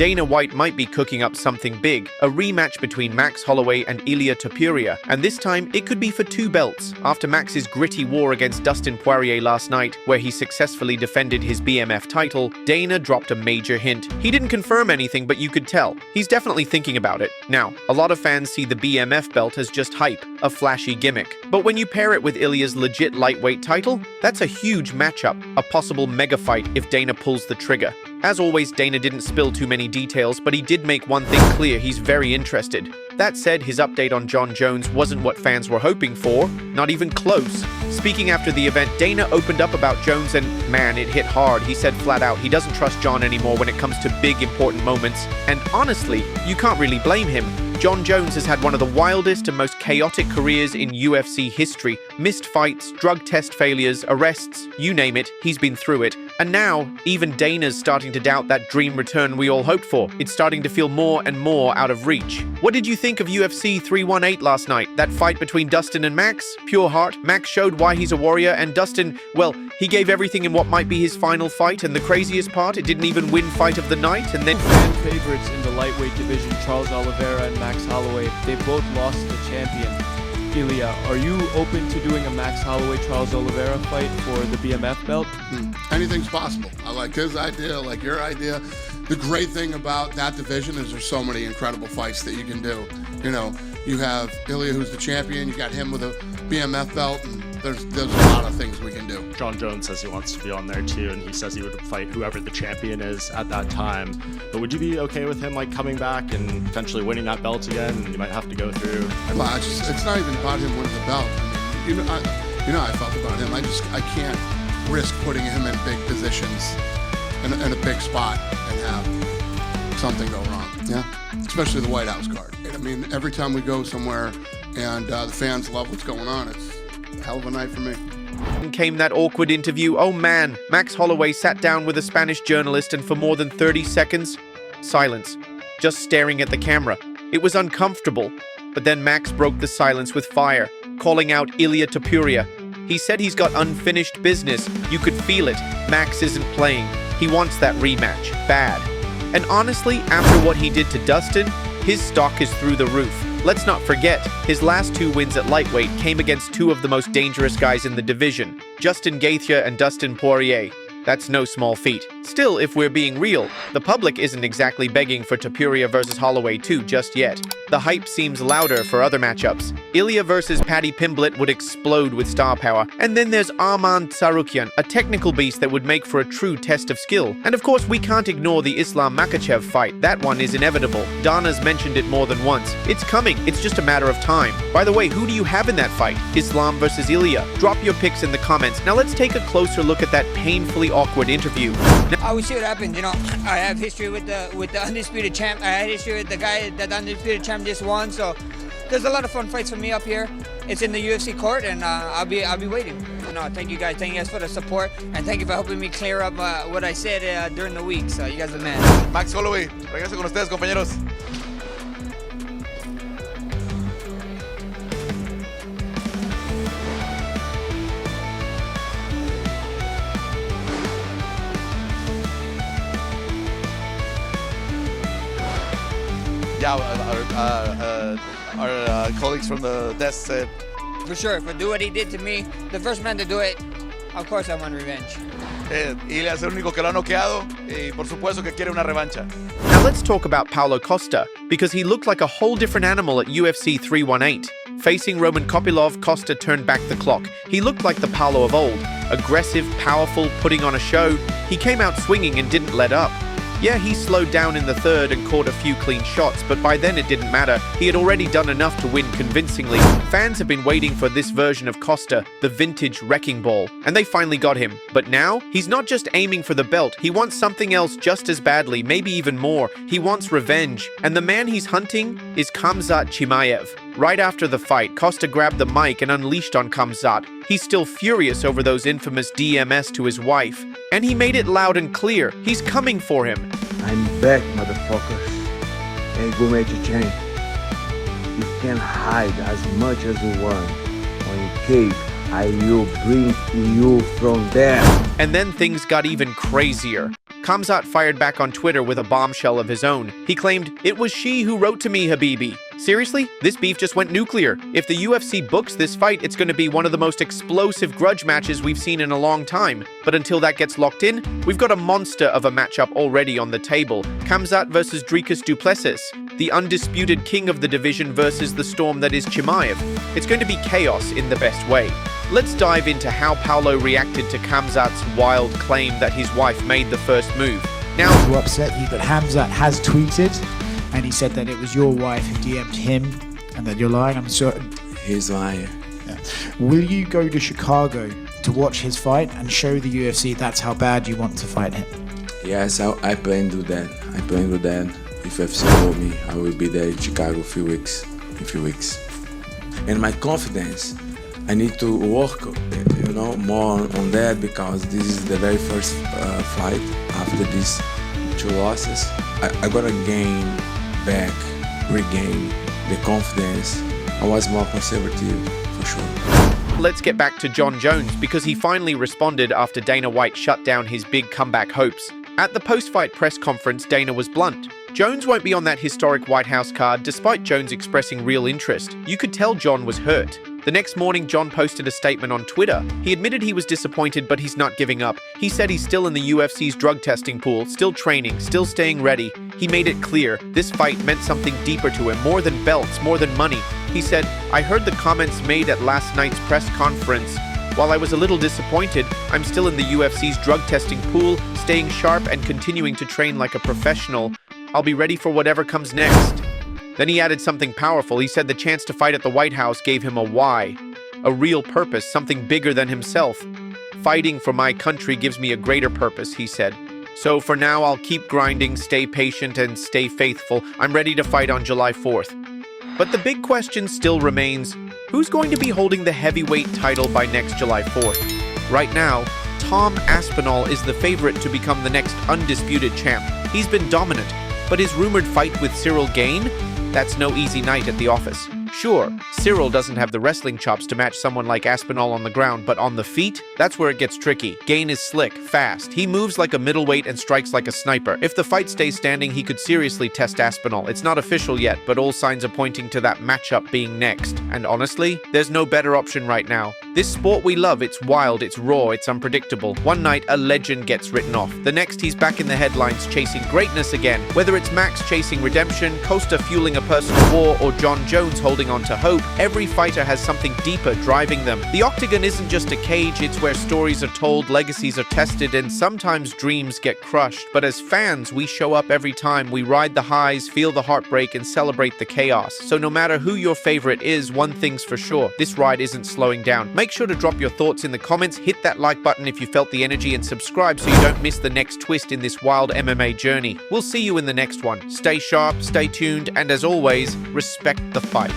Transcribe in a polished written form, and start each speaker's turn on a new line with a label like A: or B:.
A: Dana White might be cooking up something big, a rematch between Max Holloway and Ilia Topuria, and this time it could be for 2 belts. After Max's gritty war against Dustin Poirier last night, where he successfully defended his BMF title, Dana dropped a major hint. He didn't confirm anything, but you could tell. He's definitely thinking about it. Now, a lot of fans see the BMF belt as just hype, a flashy gimmick. But when you pair it with Ilia's legit lightweight title, that's a huge matchup, a possible mega fight if Dana pulls the trigger. As always, Dana didn't spill too many details, but he did make one thing clear: he's very interested. That said, his update on Jon Jones wasn't what fans were hoping for, not even close. Speaking after the event, Dana opened up about Jones and, man, it hit hard. He said flat out he doesn't trust Jon anymore when it comes to big, important moments. And honestly, you can't really blame him. Jon Jones has had one of the wildest and most chaotic careers in UFC history. Missed fights, drug test failures, arrests, you name it, he's been through it. And now, even Dana's starting to doubt that dream return we all hoped for. It's starting to feel more and more out of reach. What did you think of UFC 318 last night? That fight between Dustin and Max? Pure heart. Max showed why he's a warrior, and Dustin, well, he gave everything in what might be his final fight, and the craziest part, it didn't even win fight of the night, and then...
B: Fan favorites in the lightweight division, Charles Oliveira and Max Holloway, they both lost to the champion. Ilia, are you open to doing a Max Holloway-Charles Oliveira fight for the BMF belt?
C: Anything's possible. I like his idea, I like your idea. The great thing about that division is there's so many incredible fights that you can do. You know, you have Ilia, who's the champion, you got him with a BMF belt, and there's a lot of things we can do.
D: Jon Jones says he wants to be on there too, and he says he would fight whoever the champion is at that time. But would you be okay with him like coming back and potentially winning that belt again? And you might have to go through.
C: Well, it's not even about him winning the belt. I mean, you know how I felt about him. I can't risk putting him in big positions in a big spot and have something go wrong. Yeah, especially the White House card. I mean, every time we go somewhere and the fans love what's going on, it's a hell of a night for me.
A: Came that awkward interview. Oh man, Max Holloway sat down with a Spanish journalist, and for more than 30 seconds, silence, just staring at the camera. It was uncomfortable, but then Max broke the silence with fire, calling out Ilia Topuria. He said he's got unfinished business. You could feel it. Max isn't playing. He wants that rematch, bad. And honestly, after what he did to Dustin, his stock is through the roof. Let's not forget, his last 2 wins at lightweight came against 2 of the most dangerous guys in the division, Justin Gaethje and Dustin Poirier. That's no small feat. Still, if we're being real, the public isn't exactly begging for Topuria versus Holloway 2 just yet. The hype seems louder for other matchups. Ilia versus Paddy Pimblett would explode with star power. And then there's Arman Tsarukyan, a technical beast that would make for a true test of skill. And of course, we can't ignore the Islam Makhachev fight. That one is inevitable. Dana's mentioned it more than once. It's coming. It's just a matter of time. By the way, who do you have in that fight? Islam versus Ilia? Drop your picks in the comments. Now let's take a closer look at that painfully awkward interview.
E: I will see what happens. You know, I have history with the undisputed champ. I had history with the guy that the undisputed champ just won. So there's a lot of fun fights for me up here. It's in the UFC court, and I'll be waiting. You know, thank you guys for the support, and thank you for helping me clear up what I said during the week. So you guys are the man.
F: Max Holloway, regreso con ustedes, compañeros. Yeah, our colleagues from the desk said.
E: For sure, for do what he did to me, the first man to do it, of course I want revenge.
F: Ilia es el único que lo ha noqueado y por supuesto que quiere una revancha.
A: Now let's talk about Paulo Costa, because he looked like a whole different animal at UFC 318. Facing Roman Kopylov, Costa turned back the clock. He looked like the Paulo of old, aggressive, powerful, putting on a show. He came out swinging and didn't let up. Yeah, he slowed down in the third and caught a few clean shots, but by then it didn't matter. He had already done enough to win convincingly. Fans have been waiting for this version of Costa, the vintage wrecking ball, and they finally got him. But now, he's not just aiming for the belt, he wants something else just as badly, maybe even more. He wants revenge, and the man he's hunting is Khamzat Chimaev. Right after the fight, Costa grabbed the mic and unleashed on Khamzat. He's still furious over those infamous DMS to his wife. And he made it loud and clear. He's coming for him.
G: I'm back, motherfuckers. And go make a change. You can hide as much as you want. When you cave, I will bring you from there.
A: And then things got even crazier. Khamzat fired back on Twitter with a bombshell of his own. He claimed, "It was she who wrote to me, Habibi." Seriously? This beef just went nuclear. If the UFC books this fight, it's going to be one of the most explosive grudge matches we've seen in a long time. But until that gets locked in, we've got a monster of a matchup already on the table. Khamzat versus Dricus du Plessis, the undisputed king of the division versus the storm that is Chimaev. It's going to be chaos in the best way. Let's dive into how Paulo reacted to Khamzat's wild claim that his wife made the first move. Now,
H: to upset you, but Khamzat has tweeted and he said that it was your wife who DM'd him and that you're lying. I'm certain.
G: He's lying.
H: Yeah. Will you go to Chicago to watch his fight and show the UFC that's how bad you want to fight him?
G: Yes, I plan to do that. I plan to do that. If UFC call me, I will be there in Chicago in a few weeks. And my confidence, I need to work, more on that, because this is the very first fight after these 2 losses. I gotta regain the confidence. I was more conservative, for sure.
A: Let's get back to Jon Jones, because he finally responded after Dana White shut down his big comeback hopes. At the post-fight press conference, Dana was blunt. Jones won't be on that historic White House card, despite Jones expressing real interest. You could tell Jon was hurt. The next morning, Jon posted a statement on Twitter. He admitted he was disappointed, but he's not giving up. He said he's still in the UFC's drug testing pool, still training, still staying ready. He made it clear this fight meant something deeper to him, more than belts, more than money. He said, "I heard the comments made at last night's press conference. While I was a little disappointed, I'm still in the UFC's drug testing pool, staying sharp and continuing to train like a professional. I'll be ready for whatever comes next." Then he added something powerful. He said the chance to fight at the White House gave him a why, a real purpose, something bigger than himself. "Fighting for my country gives me a greater purpose," he said. "So for now, I'll keep grinding, stay patient, and stay faithful. I'm ready to fight on July 4th. But the big question still remains, who's going to be holding the heavyweight title by next July 4th? Right now, Tom Aspinall is the favorite to become the next undisputed champ. He's been dominant, but his rumored fight with Cyril Gane? That's no easy night at the office. Sure, Cyril doesn't have the wrestling chops to match someone like Aspinall on the ground, but on the feet, that's where it gets tricky. Gane is slick, fast. He moves like a middleweight and strikes like a sniper. If the fight stays standing, he could seriously test Aspinall. It's not official yet, but all signs are pointing to that matchup being next. And honestly, there's no better option right now. This sport we love, it's wild, it's raw, it's unpredictable. One night, a legend gets written off. The next, he's back in the headlines chasing greatness again. Whether it's Max chasing redemption, Costa fueling a personal war, or Jon Jones holding on to hope, every fighter has something deeper driving them. The octagon isn't just a cage, it's where stories are told, legacies are tested, and sometimes dreams get crushed. But as fans, we show up every time. We ride the highs, feel the heartbreak, and celebrate the chaos. So no matter who your favorite is, one thing's for sure, this ride isn't slowing down. Make sure to drop your thoughts in the comments, hit that like button if you felt the energy, and subscribe so you don't miss the next twist in this wild MMA journey. We'll see you in the next one. Stay sharp, stay tuned, and as always, respect the fight.